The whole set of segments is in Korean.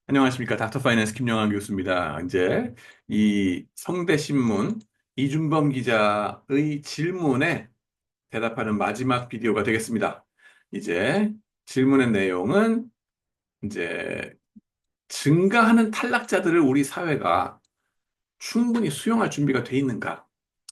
안녕하십니까. 닥터 파이낸스 김영환 교수입니다. 이제 이 성대신문 이준범 기자의 질문에 대답하는 마지막 비디오가 되겠습니다. 이제 질문의 내용은 이제 증가하는 탈락자들을 우리 사회가 충분히 수용할 준비가 돼 있는가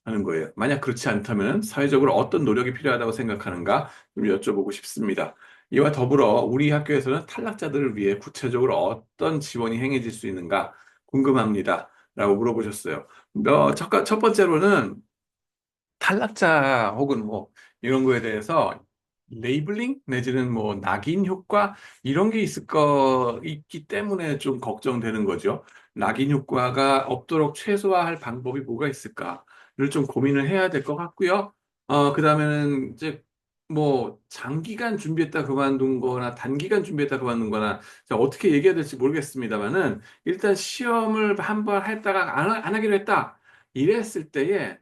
하는 거예요. 만약 그렇지 않다면 사회적으로 어떤 노력이 필요하다고 생각하는가 좀 여쭤보고 싶습니다. 이와 더불어 우리 학교에서는 탈락자들을 위해 구체적으로 어떤 지원이 행해질 수 있는가 궁금합니다. 라고 물어보셨어요. 첫 번째로는 탈락자 혹은 뭐 이런 거에 대해서 레이블링 내지는 뭐 낙인 효과 이런 게 있기 때문에 좀 걱정되는 거죠. 낙인 효과가 없도록 최소화할 방법이 뭐가 있을까를 좀 고민을 해야 될 것 같고요. 그다음에는 이제 뭐 장기간 준비했다 그만둔 거나 단기간 준비했다 그만둔 거나 자, 어떻게 얘기해야 될지 모르겠습니다만은 일단 시험을 한 번 했다가 안 하기로 했다. 이랬을 때에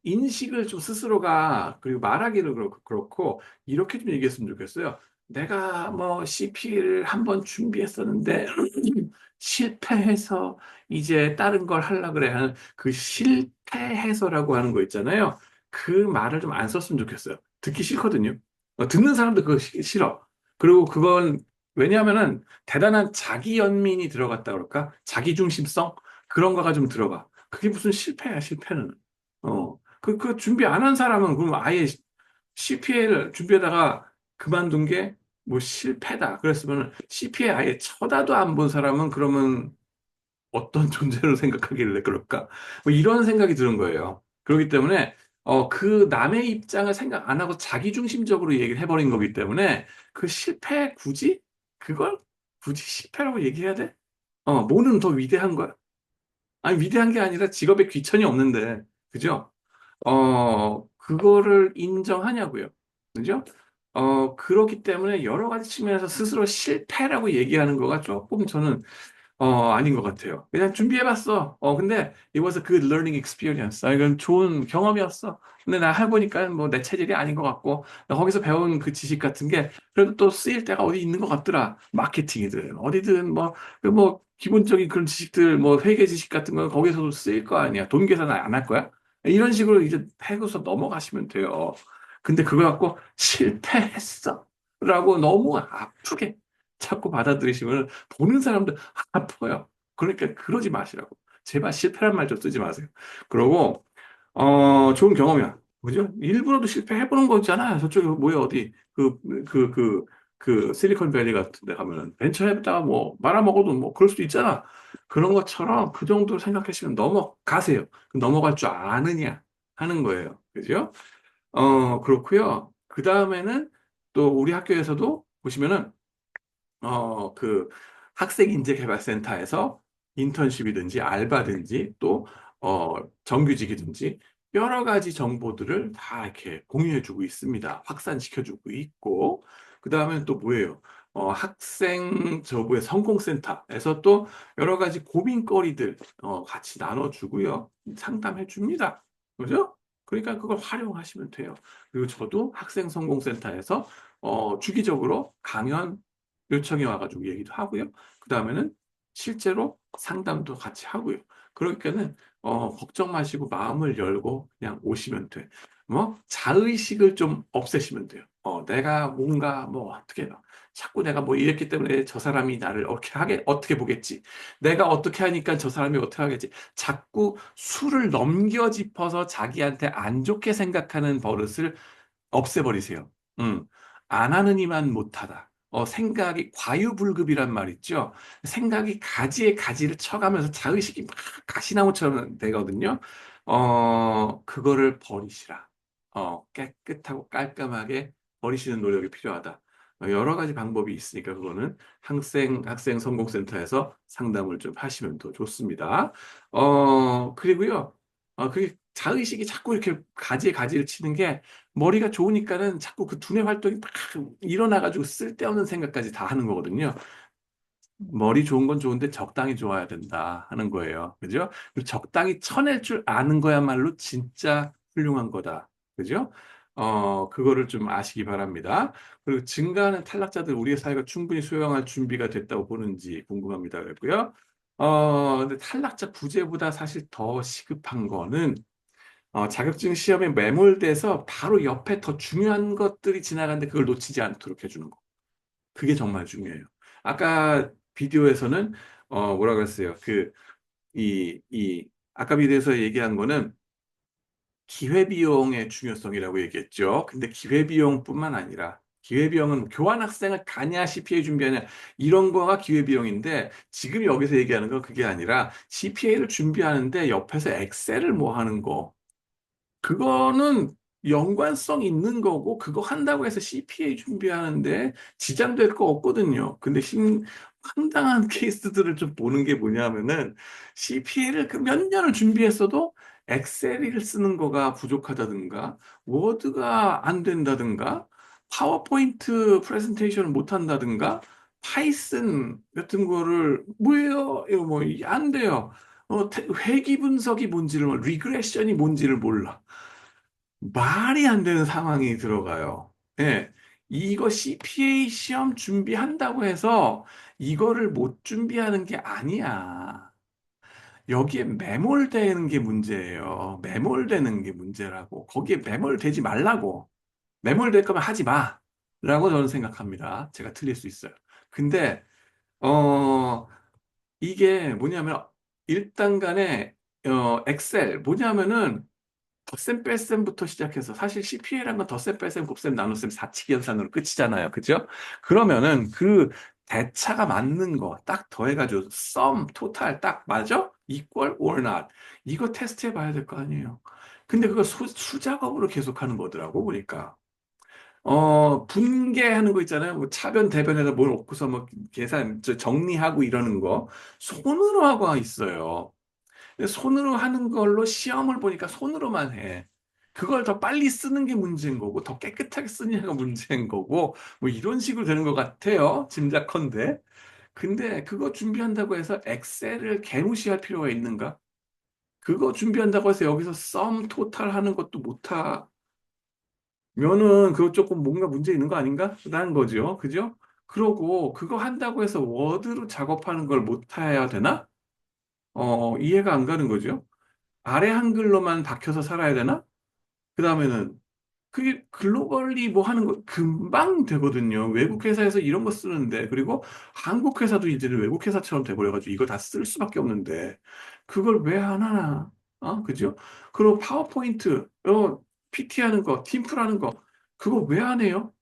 인식을 좀 스스로가, 그리고 말하기를 그렇고, 이렇게 좀 얘기했으면 좋겠어요. 내가 뭐 CP를 한번 준비했었는데, 실패해서 이제 다른 걸 하려고 그래 하는 그 실패해서라고 하는 거 있잖아요. 그 말을 좀 안 썼으면 좋겠어요. 듣기 싫거든요. 듣는 사람도 그거 싫어. 그리고 그건 왜냐하면은 대단한 자기 연민이 들어갔다 그럴까? 자기 중심성? 그런 거가 좀 들어가. 그게 무슨 실패야, 실패는. 그 준비 안 한 사람은 그럼 아예 CPA를 준비하다가 그만둔 게 뭐 실패다. 그랬으면 CPA 아예 쳐다도 안 본 사람은 그러면 어떤 존재로 생각하길래 그럴까? 뭐 이런 생각이 드는 거예요. 그렇기 때문에 그 남의 입장을 생각 안 하고 자기중심적으로 얘기를 해버린 거기 때문에 그 실패 그걸 굳이 실패라고 얘기해야 돼? 뭐는 더 위대한 거야? 아니, 위대한 게 아니라 직업에 귀천이 없는데, 그죠? 그거를 인정하냐고요. 그죠? 그렇기 때문에 여러 가지 측면에서 스스로 실패라고 얘기하는 거가 조금 저는 아닌 것 같아요. 그냥 준비해봤어. 근데 it was a good learning experience. 이건 좋은 경험이었어. 근데 나 해보니까 뭐 내 체질이 아닌 것 같고, 나 거기서 배운 그 지식 같은 게 그래도 또 쓰일 때가 어디 있는 것 같더라. 마케팅이든 어디든 뭐 기본적인 그런 지식들, 뭐 회계 지식 같은 거 거기서도 쓰일 거 아니야. 돈 계산 안 할 거야? 이런 식으로 이제 해고서 넘어가시면 돼요. 근데 그거 갖고 실패했어. 라고 너무 아프게 자꾸 받아들이시면 보는 사람들 아파요. 그러니까 그러지 마시라고. 제발 실패란 말 좀 쓰지 마세요. 그러고, 좋은 경험이야. 그죠? 일부러도 실패해보는 거잖아. 저쪽에 뭐야, 어디. 그, 그, 실리콘밸리 같은 데 가면은 벤처 해봤다가 뭐 말아먹어도 뭐 그럴 수도 있잖아. 그런 것처럼 그 정도 생각하시면 넘어가세요. 넘어갈 줄 아느냐 하는 거예요. 그죠? 그렇고요. 그 다음에는 또 우리 학교에서도 보시면은 그 학생인재개발센터에서 인턴십이든지 알바든지 또, 정규직이든지 여러 가지 정보들을 다 이렇게 공유해주고 있습니다. 확산시켜주고 있고, 그 다음에 또 뭐예요? 뭐의 성공센터에서 또 여러 가지 고민거리들, 같이 나눠주고요. 상담해줍니다. 그죠? 그러니까 그걸 활용하시면 돼요. 그리고 저도 학생성공센터에서 주기적으로 강연 요청이 와가지고 얘기도 하고요. 그 다음에는 실제로 상담도 같이 하고요. 그러니까는 걱정 마시고 마음을 열고 그냥 오시면 돼. 뭐 자의식을 좀 없애시면 돼요. 내가 뭔가 뭐 어떻게 자꾸 내가 뭐 이랬기 때문에 저 사람이 나를 어떻게 보겠지. 내가 어떻게 하니까 저 사람이 어떻게 하겠지. 자꾸 수를 넘겨짚어서 자기한테 안 좋게 생각하는 버릇을 없애버리세요. 음. 안 하는 이만 못하다. 생각이 과유불급이란 말 있죠. 생각이 가지에 가지를 쳐가면서 자의식이 막 가시나무처럼 되거든요. 그거를 버리시라. 깨끗하고 깔끔하게 버리시는 노력이 필요하다. 여러 가지 방법이 있으니까 그거는 학생 성공센터에서 상담을 좀 하시면 더 좋습니다. 그리고요. 그게 자의식이 자꾸 이렇게 가지에 가지를 치는 게 머리가 좋으니까는 자꾸 그 두뇌 활동이 막 일어나가지고 쓸데없는 생각까지 다 하는 거거든요. 머리 좋은 건 좋은데 적당히 좋아야 된다 하는 거예요. 그죠? 그리고 적당히 쳐낼 줄 아는 거야말로 진짜 훌륭한 거다. 그죠? 그거를 좀 아시기 바랍니다. 그리고 증가하는 탈락자들 우리의 사회가 충분히 수용할 준비가 됐다고 보는지 궁금합니다. 그랬고요. 근데 탈락자 구제보다 사실 더 시급한 거는 자격증 시험에 매몰돼서 바로 옆에 더 중요한 것들이 지나가는데 그걸 놓치지 않도록 해주는 거. 그게 정말 중요해요. 아까 비디오에서는, 뭐라 그랬어요? 아까 비디오에서 얘기한 거는 기회비용의 중요성이라고 얘기했죠. 근데 기회비용뿐만 아니라 기회비용은 교환 학생을 가냐, CPA 준비하냐, 이런 거가 기회비용인데 지금 여기서 얘기하는 건 그게 아니라 CPA를 준비하는데 옆에서 엑셀을 뭐 하는 거. 그거는 연관성 있는 거고, 그거 한다고 해서 CPA 준비하는데 지장될 거 없거든요. 근데 황당한 케이스들을 좀 보는 게 뭐냐면은 CPA를 그 몇 년을 준비했어도 엑셀을 쓰는 거가 부족하다든가, 워드가 안 된다든가, 파워포인트 프레젠테이션을 못 한다든가, 파이썬 같은 거를 뭐예요? 이거 뭐 이게 안 돼요. 회귀 분석이 뭔지를, 리그레션이 뭔지를 몰라. 말이 안 되는 상황이 들어가요. 예. 이거 CPA 시험 준비한다고 해서 이거를 못 준비하는 게 아니야. 여기에 매몰되는 게 문제예요. 매몰되는 게 문제라고. 거기에 매몰되지 말라고. 매몰될 거면 하지 마. 라고 저는 생각합니다. 제가 틀릴 수 있어요. 근데, 어, 이게 뭐냐면, 일단 간에, 엑셀, 뭐냐면은, 덧셈 뺄셈부터 시작해서 사실 CPA란 건 덧셈 뺄셈 곱셈 나눗셈 사치기 연산으로 끝이잖아요. 그죠? 그러면은 그 대차가 맞는 거 딱 더해가지고 sum, 토탈 딱 맞아? equal or not. 이거 테스트 해봐야 될 거 아니에요. 근데 그거 수작업으로 계속하는 거더라고 보니까. 분계하는 거 있잖아요. 뭐 차변 대변에다 뭘 넣고서 뭐 정리하고 이러는 거 손으로 하고 있어요. 근데 손으로 하는 걸로 시험을 보니까 손으로만 해. 그걸 더 빨리 쓰는 게 문제인 거고, 더 깨끗하게 쓰느냐가 문제인 거고, 뭐 이런 식으로 되는 것 같아요. 짐작컨대. 근데 그거 준비한다고 해서 엑셀을 개무시할 필요가 있는가? 그거 준비한다고 해서 여기서 썸 토탈 하는 것도 못하면은 그거 조금 뭔가 문제 있는 거 아닌가? 라는 거죠. 그죠? 그러고 그거 한다고 해서 워드로 작업하는 걸 못해야 되나? 이해가 안 가는 거죠. 아래 한글로만 박혀서 살아야 되나? 그 다음에는 그게 글로벌리 뭐 하는 거 금방 되거든요. 외국 회사에서 이런 거 쓰는데, 그리고 한국 회사도 이제는 외국 회사처럼 돼버려가지고 이거 다 쓸 수밖에 없는데 그걸 왜 안 하나? 그죠? 그리고 파워포인트, PT 하는 거, 팀플 하는 거 그거 왜 안 해요?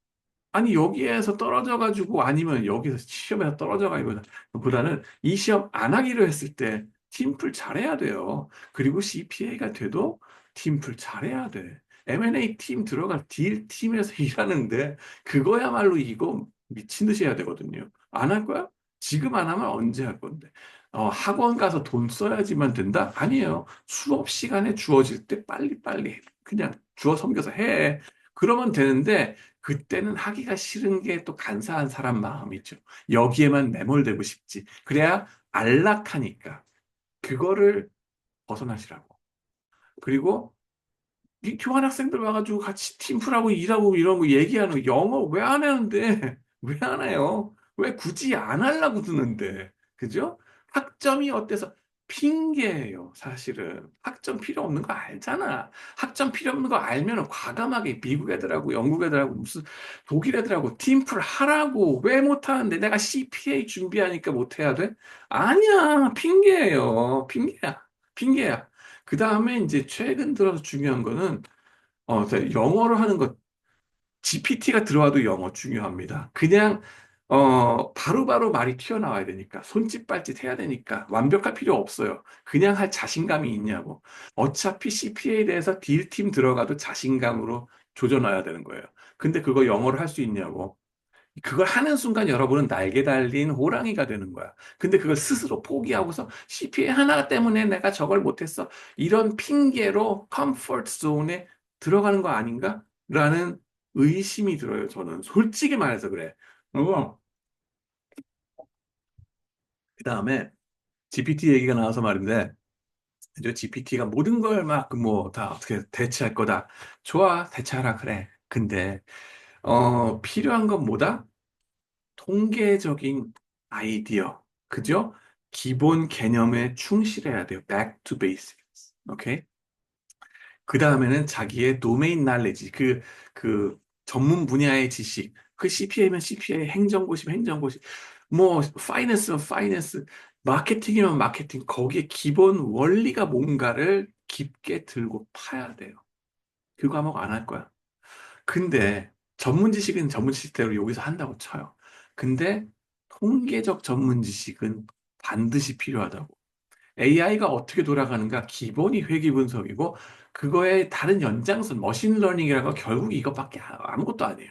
아니, 여기에서 떨어져가지고, 아니면 여기서 시험에서 떨어져가지고, 보다는 이 시험 안 하기로 했을 때 팀플 잘해야 돼요. 그리고 CPA가 돼도 팀플 잘해야 돼. M&A 팀 들어갈 딜 팀에서 일하는데, 그거야말로 이거 미친 듯이 해야 되거든요. 안 할 거야? 지금 안 하면 언제 할 건데? 학원 가서 돈 써야지만 된다? 아니에요. 수업 시간에 주어질 때 빨리빨리 그냥 주어 섬겨서 해. 그러면 되는데, 그때는 하기가 싫은 게 또 간사한 사람 마음이죠. 여기에만 매몰되고 싶지. 그래야 안락하니까. 그거를 벗어나시라고. 그리고 이 교환학생들 와가지고 같이 팀플하고 일하고 이런 거 얘기하는 거 영어 왜 안 하는데? 왜 안 해요? 왜 굳이 안 하려고 드는데? 그죠? 학점이 어때서? 핑계예요, 사실은. 학점 필요 없는 거 알잖아. 학점 필요 없는 거 알면 과감하게 미국 애들하고 영국 애들하고 무슨 독일 애들하고 팀플 하라고. 왜 못하는데? 내가 CPA 준비하니까 못해야 돼? 아니야, 핑계예요. 핑계야. 핑계야. 그 다음에 이제 최근 들어서 중요한 거는 영어로 하는 것, GPT가 들어와도 영어 중요합니다. 그냥 바로바로 말이 튀어나와야 되니까 손짓 발짓 해야 되니까 완벽할 필요 없어요. 그냥 할 자신감이 있냐고. 어차피 CPA에 대해서 딜팀 들어가도 자신감으로 조져놔야 되는 거예요. 근데 그거 영어로 할 수 있냐고. 그걸 하는 순간 여러분은 날개 달린 호랑이가 되는 거야. 근데 그걸 스스로 포기하고서 CPA 하나 때문에 내가 저걸 못했어. 이런 핑계로 컴포트 존에 들어가는 거 아닌가? 라는 의심이 들어요. 저는 솔직히 말해서 그래. 그리고 그 다음에 GPT 얘기가 나와서 말인데 그죠? GPT가 모든 걸 막 뭐 다 어떻게 대체할 거다. 좋아, 대체하라 그래. 근데 필요한 건 뭐다? 통계적인 아이디어. 그죠? 기본 개념에 충실해야 돼요. Back to basics. 오케이? 그 다음에는 자기의 도메인 날레지, 그 전문 분야의 지식. 그 CPA면 CPA, 행정고시면 행정고시, 뭐, 파이낸스면 파이낸스, 마케팅이면 마케팅. 거기에 기본 원리가 뭔가를 깊게 들고 파야 돼요. 그 과목 안 할 거야. 근데 전문 지식은 전문 지식대로 여기서 한다고 쳐요. 근데 통계적 전문 지식은 반드시 필요하다고. AI가 어떻게 돌아가는가 기본이 회귀 분석이고 그거의 다른 연장선 머신러닝이라고 결국 이것밖에 아무것도 아니에요.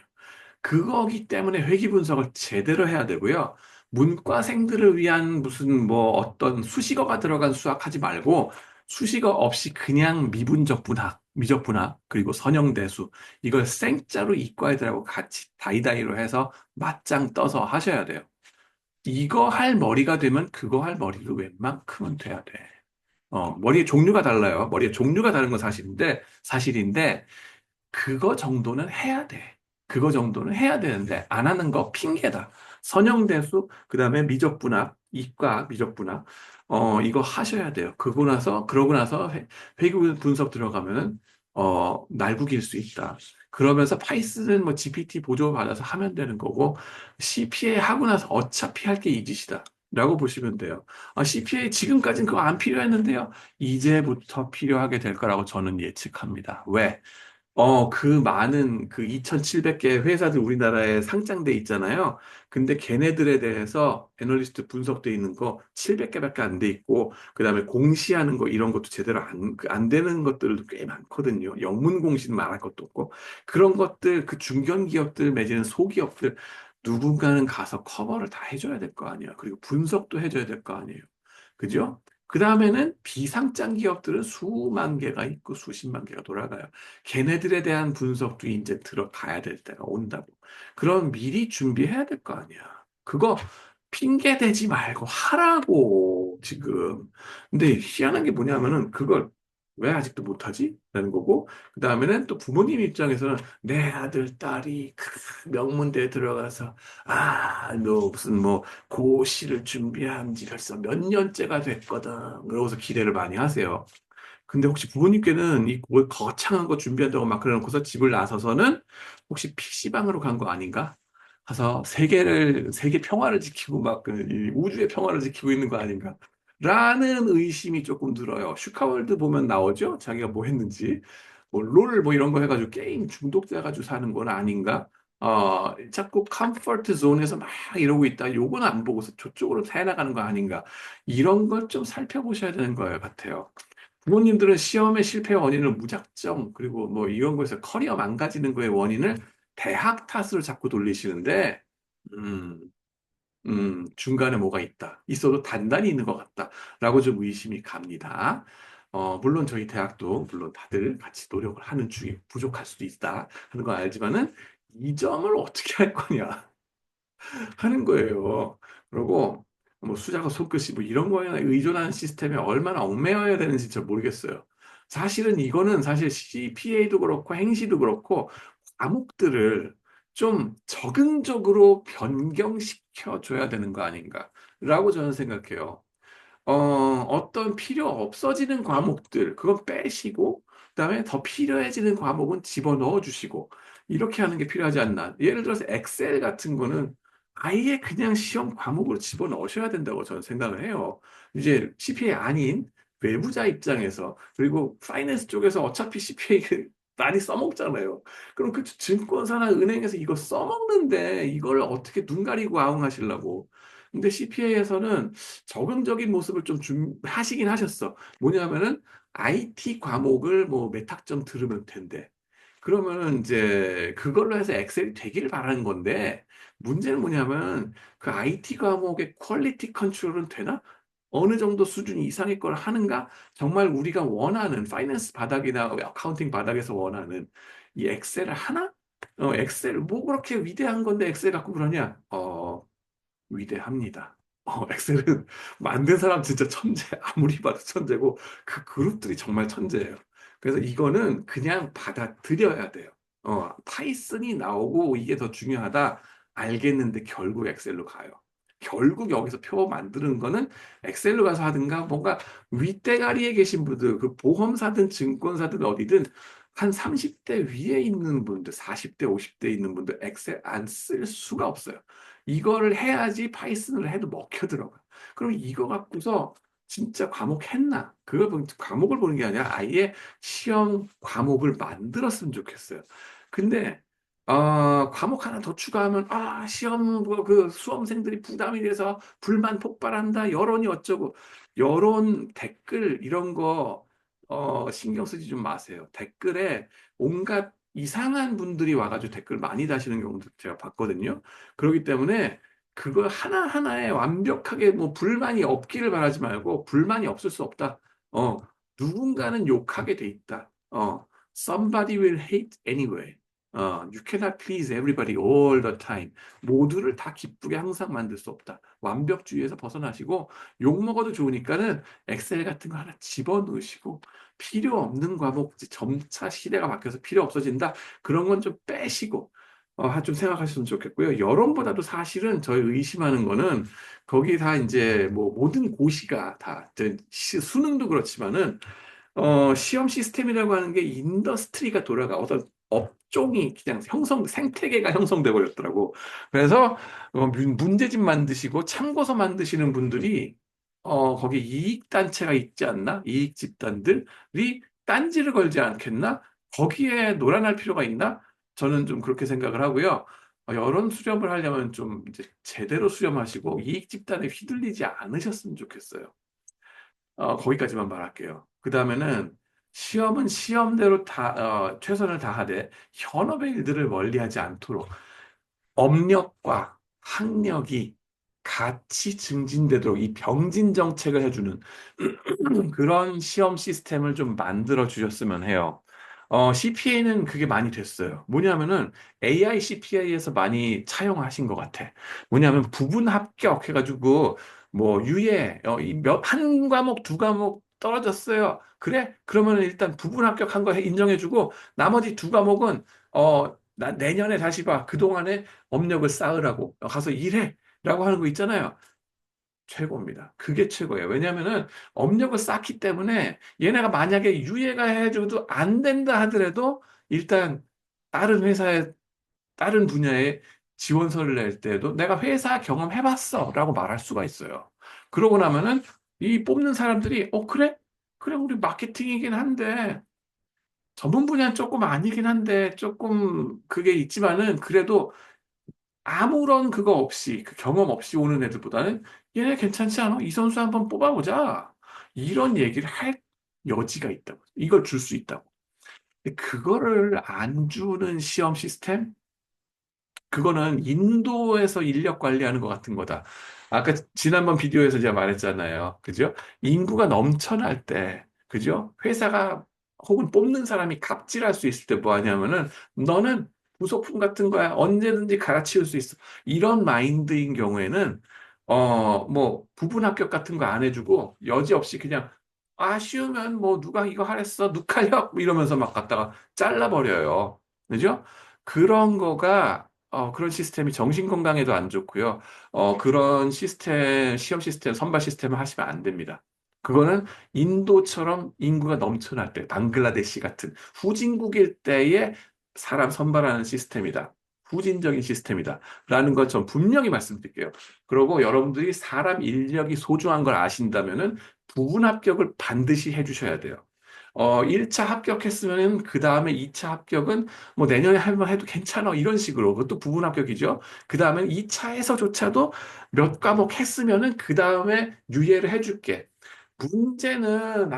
그거기 때문에 회귀 분석을 제대로 해야 되고요. 문과생들을 위한 무슨 뭐 어떤 수식어가 들어간 수학하지 말고 수식어 없이 그냥 미분적 분학, 미적 분학, 그리고 선형대수 이걸 생짜로 이과 애들하고 같이 다이다이로 해서 맞짱 떠서 하셔야 돼요. 이거 할 머리가 되면 그거 할 머리로 웬만큼은 돼야 돼. 머리의 종류가 달라요. 머리의 종류가 다른 건 사실인데, 그거 정도는 해야 돼. 그거 정도는 해야 되는데, 안 하는 거 핑계다. 선형대수, 그 다음에 미적분학, 이과 미적분학, 이거 하셔야 돼요. 그러고 나서 회귀 분석 들어가면은, 날국일 수 있다. 그러면서 파이썬은 뭐 GPT 보조 받아서 하면 되는 거고, CPA 하고 나서 어차피 할 게 이 짓이다. 라고 보시면 돼요. CPA 지금까지는 그거 안 필요했는데요. 이제부터 필요하게 될 거라고 저는 예측합니다. 왜? 그 많은 그 2,700개 회사들 우리나라에 상장돼 있잖아요. 근데 걔네들에 대해서 애널리스트 분석돼 있는 거 700개밖에 안 돼 있고, 그 다음에 공시하는 거 이런 것도 제대로 안 되는 것들도 꽤 많거든요. 영문 공시는 말할 것도 없고. 그런 것들, 그 중견 기업들 맺는 소기업들, 누군가는 가서 커버를 다 해줘야 될 거 아니에요. 그리고 분석도 해줘야 될 거 아니에요. 그죠? 그 다음에는 비상장 기업들은 수만 개가 있고 수십만 개가 돌아가요. 걔네들에 대한 분석도 이제 들어가야 될 때가 온다고. 그럼 미리 준비해야 될 거 아니야. 그거 핑계 대지 말고 하라고, 지금. 근데 희한한 게 뭐냐면은 그걸 왜 아직도 못하지? 라는 거고, 그 다음에는 또 부모님 입장에서는 내 아들, 딸이 그 명문대에 들어가서, 너 무슨 뭐 고시를 준비한 지 벌써 몇 년째가 됐거든. 그러고서 기대를 많이 하세요. 근데 혹시 부모님께는 뭐 거창한 거 준비한다고 막 그러고서 집을 나서서는 혹시 PC방으로 간 거 아닌가? 가서 세계 평화를 지키고 막 이 우주의 평화를 지키고 있는 거 아닌가? 라는 의심이 조금 들어요. 슈카월드 보면 나오죠? 자기가 뭐 했는지. 뭐, 롤, 뭐 이런 거 해가지고 게임 중독돼 가지고 사는 건 아닌가? 자꾸 컴포트 존에서 막 이러고 있다. 요건 안 보고서 저쪽으로 새나가는 거 아닌가? 이런 걸 좀 살펴보셔야 되는 거예요, 같아요. 부모님들은 시험의 실패 원인을 무작정, 그리고 뭐 이런 거에서 커리어 망가지는 거의 원인을 대학 탓으로 자꾸 돌리시는데, 음, 중간에 뭐가 있다. 있어도 단단히 있는 것 같다. 라고 좀 의심이 갑니다. 물론 저희 대학도, 물론 다들 같이 노력을 하는 중에 부족할 수도 있다. 하는 걸 알지만은, 이 점을 어떻게 할 거냐. 하는 거예요. 그리고 뭐 수작업 손끝이 뭐 이런 거에 의존하는 시스템에 얼마나 얽매여야 되는지 잘 모르겠어요. 사실은 이거는 사실 CPA도 그렇고 행시도 그렇고 과목들을 좀 적응적으로 변경시켜 줘야 되는 거 아닌가라고 저는 생각해요. 어떤 필요 없어지는 과목들, 그건 빼시고, 그다음에 더 필요해지는 과목은 집어넣어 주시고, 이렇게 하는 게 필요하지 않나. 예를 들어서 엑셀 같은 거는 아예 그냥 시험 과목으로 집어넣으셔야 된다고 저는 생각을 해요. 이제 CPA 아닌 외부자 입장에서, 그리고 파이낸스 쪽에서 어차피 CPA 많이 써먹잖아요. 그럼 그 증권사나 은행에서 이거 써먹는데 이걸 어떻게 눈 가리고 아웅하시려고. 근데 CPA에서는 적응적인 모습을 좀 하시긴 하셨어. 뭐냐면은 IT 과목을 뭐 몇 학점 들으면 된대. 그러면은 이제 그걸로 해서 엑셀이 되기를 바라는 건데 문제는 뭐냐면 그 IT 과목의 퀄리티 컨트롤은 되나? 어느 정도 수준 이상의 걸 하는가? 정말 우리가 원하는 파이낸스 바닥이나 어카운팅 바닥에서 원하는 이 엑셀을 하나? 엑셀 뭐 그렇게 위대한 건데 엑셀 갖고 그러냐? 위대합니다. 엑셀은 만든 사람 진짜 천재, 아무리 봐도 천재고, 그 그룹들이 정말 천재예요. 그래서 이거는 그냥 받아들여야 돼요. 파이썬이 나오고 이게 더 중요하다 알겠는데 결국 엑셀로 가요. 결국 여기서 표 만드는 거는 엑셀로 가서 하든가 뭔가 윗대가리에 계신 분들, 그 보험사든 증권사든 어디든 한 30대 위에 있는 분들, 40대, 50대 있는 분들 엑셀 안 쓸 수가 없어요. 이거를 해야지 파이썬을 해도 먹혀들어가요. 그럼 이거 갖고서 진짜 과목 했나? 과목을 보는 게 아니라 아예 시험 과목을 만들었으면 좋겠어요. 근데 과목 하나 더 추가하면 시험 그 수험생들이 부담이 돼서 불만 폭발한다. 여론이 어쩌고. 여론 댓글 이런 거 신경 쓰지 좀 마세요. 댓글에 온갖 이상한 분들이 와가지고 댓글 많이 다시는 경우도 제가 봤거든요. 그렇기 때문에 그거 하나하나에 완벽하게 뭐 불만이 없기를 바라지 말고 불만이 없을 수 없다. 누군가는 욕하게 돼 있다. somebody will hate anyway. you cannot please everybody all the time. 모두를 다 기쁘게 항상 만들 수 없다. 완벽주의에서 벗어나시고 욕 먹어도 좋으니까는 엑셀 같은 거 하나 집어넣으시고 필요 없는 과목 점차 시대가 바뀌어서 필요 없어진다. 그런 건 좀 빼시고 좀 생각하셨으면 좋겠고요. 여론보다도 사실은 저희 의심하는 거는 거기 다 이제 뭐 모든 고시가 다 이제 수능도 그렇지만은 시험 시스템이라고 하는 게 인더스트리가 돌아가 어떤 업종이 그냥 생태계가 형성돼 버렸더라고. 그래서 문제집 만드시고 참고서 만드시는 분들이 거기 이익 단체가 있지 않나? 이익 집단들이 딴지를 걸지 않겠나? 거기에 놀아날 필요가 있나? 저는 좀 그렇게 생각을 하고요. 여론 수렴을 하려면 좀 이제 제대로 수렴하시고 이익 집단에 휘둘리지 않으셨으면 좋겠어요. 거기까지만 말할게요. 그 다음에는 시험은 시험대로 최선을 다하되 현업의 일들을 멀리하지 않도록 업력과 학력이 같이 증진되도록 이 병진 정책을 해주는 그런 시험 시스템을 좀 만들어 주셨으면 해요. CPA는 그게 많이 됐어요. 뭐냐면은 AI CPA에서 많이 차용하신 것 같아. 뭐냐면 부분 합격 해가지고 뭐 유예 한 과목 두 과목 떨어졌어요. 그래? 그러면 일단 부분 합격한 거 인정해주고 나머지 두 과목은 내년에 다시 봐. 그동안에 업력을 쌓으라고 가서 일해. 라고 하는 거 있잖아요. 최고입니다. 그게 최고예요. 왜냐하면은 업력을 쌓기 때문에 얘네가 만약에 유예가 해줘도 안 된다 하더라도 일단 다른 회사에 다른 분야에 지원서를 낼 때도 내가 회사 경험 해봤어 라고 말할 수가 있어요. 그러고 나면은 이 뽑는 사람들이 그래? 그래 우리 마케팅이긴 한데 전문 분야는 조금 아니긴 한데 조금 그게 있지만은 그래도 아무런 그거 없이, 그 경험 없이 오는 애들보다는 얘네 괜찮지 않아? 이 선수 한번 뽑아보자. 이런 얘기를 할 여지가 있다고. 이걸 줄 수 있다고. 근데 그거를 안 주는 시험 시스템? 그거는 인도에서 인력 관리하는 것 같은 거다. 아까 지난번 비디오에서 제가 말했잖아요. 그죠? 인구가 넘쳐날 때, 그죠? 회사가 혹은 뽑는 사람이 갑질할 수 있을 때 뭐 하냐면은 너는 부속품 같은 거야. 언제든지 갈아치울 수 있어. 이런 마인드인 경우에는 뭐 부분 합격 같은 거 안 해주고 여지없이 그냥 아쉬우면 뭐 누가 이거 하랬어. 누칼려? 이러면서 막 갖다가 잘라버려요. 그죠? 그런 거가 그런 시스템이 정신 건강에도 안 좋고요. 그런 시험 시스템, 선발 시스템을 하시면 안 됩니다. 그거는 인도처럼 인구가 넘쳐날 때, 방글라데시 같은 후진국일 때의 사람 선발하는 시스템이다. 후진적인 시스템이다. 라는 걸 전 분명히 말씀드릴게요. 그리고 여러분들이 사람 인력이 소중한 걸 아신다면은 부분 합격을 반드시 해주셔야 돼요. 1차 합격했으면 그 다음에 2차 합격은 뭐 내년에 할만 해도 괜찮아. 이런 식으로. 그것도 부분 합격이죠. 그 다음에 2차에서조차도 몇 과목 했으면은 그 다음에 유예를 해줄게. 문제는,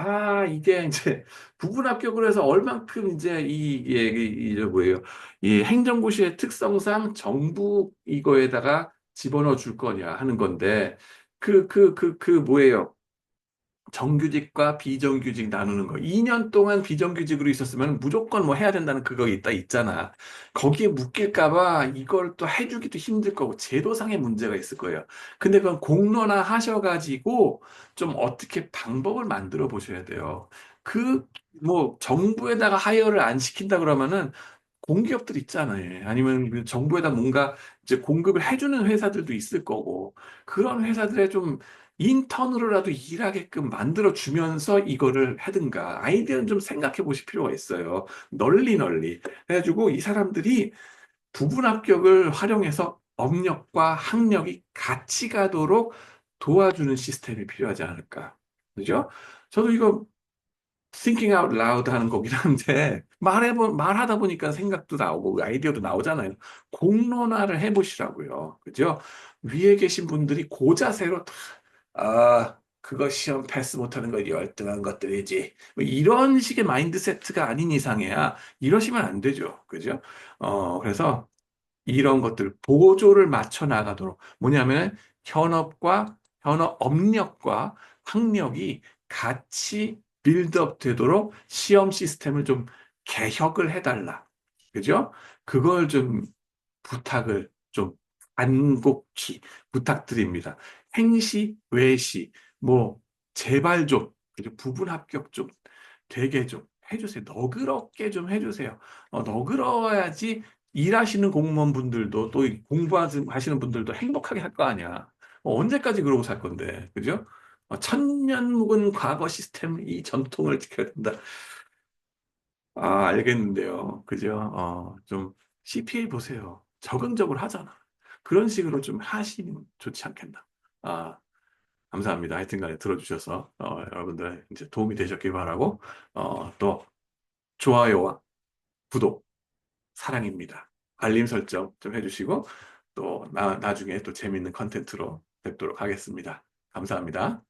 이게 이제 부분 합격을 해서 얼만큼 이제 이게 뭐예요. 이 행정고시의 특성상 정부 이거에다가 집어넣어 줄 거냐 하는 건데, 뭐예요. 정규직과 비정규직 나누는 거. 2년 동안 비정규직으로 있었으면 무조건 뭐 해야 된다는 그거 있잖아. 거기에 묶일까 봐 이걸 또 해주기도 힘들 거고, 제도상의 문제가 있을 거예요. 근데 그건 공론화 하셔가지고 좀 어떻게 방법을 만들어 보셔야 돼요. 그, 뭐, 정부에다가 하이어를 안 시킨다 그러면은 공기업들 있잖아요. 아니면 그 정부에다 뭔가 이제 공급을 해주는 회사들도 있을 거고, 그런 회사들에 좀 인턴으로라도 일하게끔 만들어 주면서 이거를 하든가, 아이디어는 좀 생각해 보실 필요가 있어요. 널리 널리. 그래가지고 이 사람들이 부분 합격을 활용해서 업력과 학력이 같이 가도록 도와주는 시스템이 필요하지 않을까. 그죠? 저도 이거 thinking out loud 하는 거긴 한데, 말하다 보니까 생각도 나오고, 아이디어도 나오잖아요. 공론화를 해보시라고요. 그죠? 위에 계신 분들이 고자세로 다, 그거 시험 패스 못하는 거 열등한 것들이지. 뭐 이런 식의 마인드세트가 아닌 이상해야 이러시면 안 되죠. 그죠? 그래서 이런 것들 보조를 맞춰 나가도록 뭐냐면 현업 업력과 학력이 같이 빌드업 되도록 시험 시스템을 좀 개혁을 해달라. 그죠? 그걸 좀 부탁을 좀 간곡히 부탁드립니다. 행시, 외시, 뭐 제발 좀 그리고 부분 합격 좀 되게 좀 해주세요. 너그럽게 좀 해주세요. 너그러워야지 일하시는 공무원분들도 또 공부하시는 분들도 행복하게 할 거 아니야. 언제까지 그러고 살 건데, 그죠? 천년 묵은 과거 시스템 이 전통을 지켜야 된다. 알겠는데요. 그죠? 좀 CPA 보세요. 적응적으로 하잖아. 그런 식으로 좀 하시면 좋지 않겠나. 아, 감사합니다. 하여튼 간에 들어주셔서, 여러분들 이제 도움이 되셨길 바라고, 또 좋아요와 구독, 사랑입니다. 알림 설정 좀 해주시고, 또 나중에 또 재밌는 컨텐츠로 뵙도록 하겠습니다. 감사합니다.